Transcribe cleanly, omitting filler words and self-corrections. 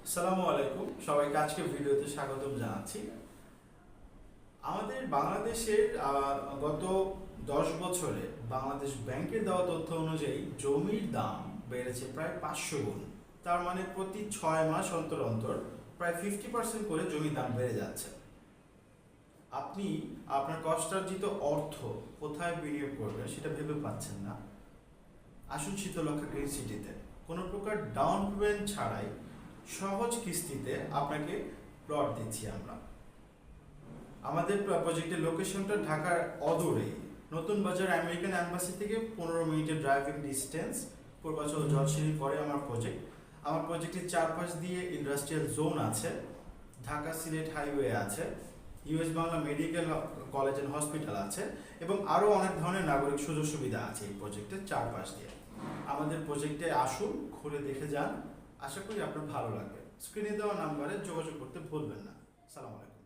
আসসালামু আলাইকুম, সবাইকে আজকে ভিডিওতে স্বাগতম জানাচ্ছি। আমাদের বাংলাদেশের গত 10 বছরে বাংলাদেশ ব্যাংকের দেওয়া তথ্য অনুযায়ী জমির দাম বেড়েছে প্রায় 500 গুণ। তার মানে প্রতি 6 মাস অন্তর অন্তর প্রায় 50% করে জমির দাম বেড়ে যাচ্ছে। আপনি আপনার কষ্টার্জিত অর্থ কোথায় বিনিয়োগ করবেন সেটা ভেবে পাচ্ছেন না। আসুন শীতলক্ষা গ্রিন সিটিতে কোনো প্রকার ডাউন পেমেন্ট ছাড়াই সহজ কিস্তিতে আপনাকে প্লট দিচ্ছি আমরা। আমাদের প্রজেক্টের লোকেশনটা ঢাকার অদূরে, নতুন বাজার আমেরিকান এম্বাসি থেকে 15 মিনিটের ড্রাইভিং ডিস্টেন্স, পূর্বাচল জলসিঁড়ির পরে আমার প্রজেক্ট। আমার প্রজেক্টের চারপাশ দিয়ে ইন্ডাস্ট্রিয়াল জোন আছে, ঢাকা সিলেট হাইওয়ে আছে, US Bangla medical college and hospital আছে এবং আরও অনেক ধরনের নাগরিক সুযোগ সুবিধা আছে এই প্রজেক্টের চারপাশ দিয়ে। আমাদের প্রজেক্টে আসুন, ঘুরে দেখে যান, আশা করি আপনার ভালো লাগবে। স্ক্রিনে দেওয়া নাম্বারে যোগাযোগ করতে ভুলবেন না। সালাম আলাইকুম।